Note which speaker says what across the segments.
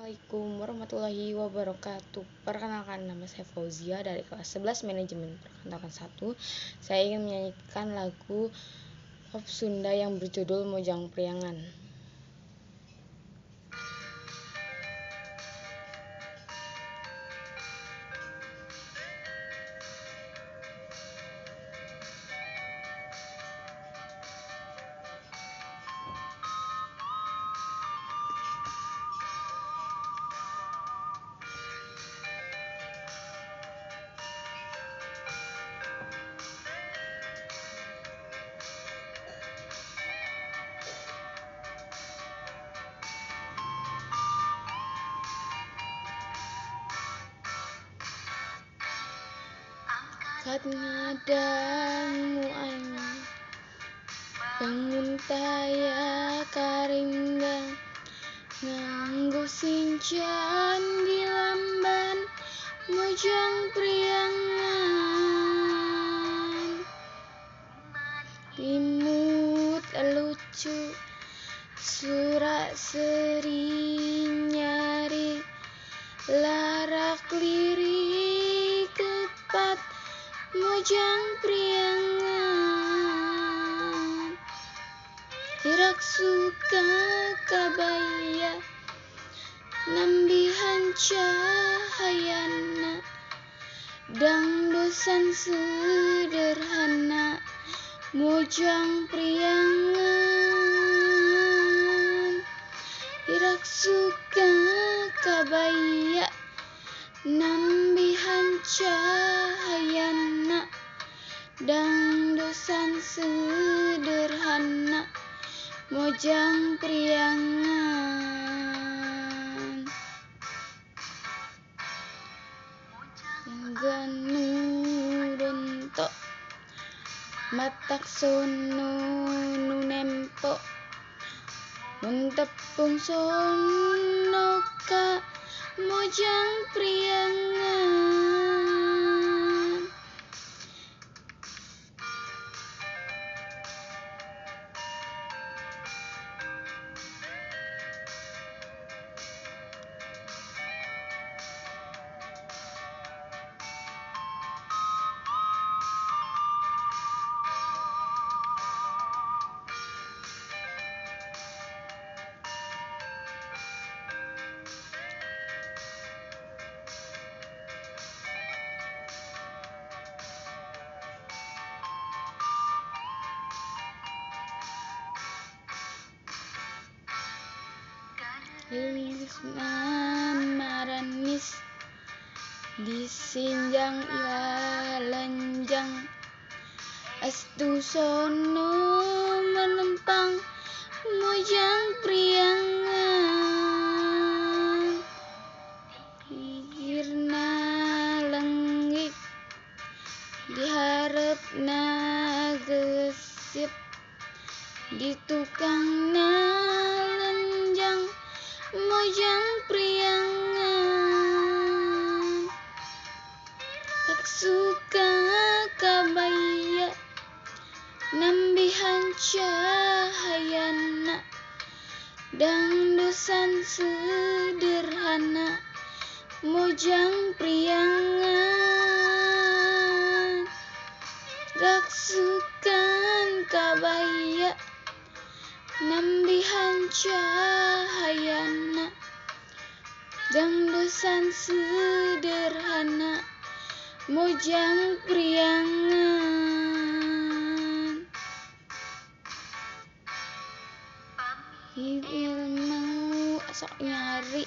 Speaker 1: Assalamualaikum warahmatullahi wabarakatuh. Perkenalkan, nama saya Fauzia dari kelas 11 Manajemen. Perkenalkan satu, saya ingin menyanyikan lagu pop Sunda yang berjudul Mojang Priangan. Kat ngadamu anyi bangun taya karimbang nganggo sinchan di lamban Mojang Priangan. Imut lucu surak seri nyari larak lirik kepat Mojang Priangan. Irak suka kabaya nambihan cahayana dang dosan sederhana Mojang Priangan. Irak suka kabaya nambihan cahayana dang dosan sederhana Mojang Priangan. Ganu dontok matak sono nu nempo mun tepung sono ka Mojang Priangan. Lilis maranis disinjang iwalanjang astu sono melempang Mojang Priangan. Higirna lenggik diharapna gesip di tukangna lenjang Mojang Priangan. Tak suka kabaya nambihan cahayana dang dosan sederhana Mojang Priangan. Raksukan kabaya nambihan cahayana dang dosan sederhana Mojang Priangan. Hibir mau asok nyari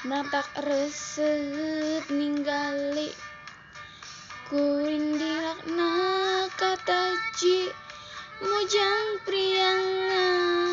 Speaker 1: meratak resep ninggali kurindirakna kataji Mojang Priangan.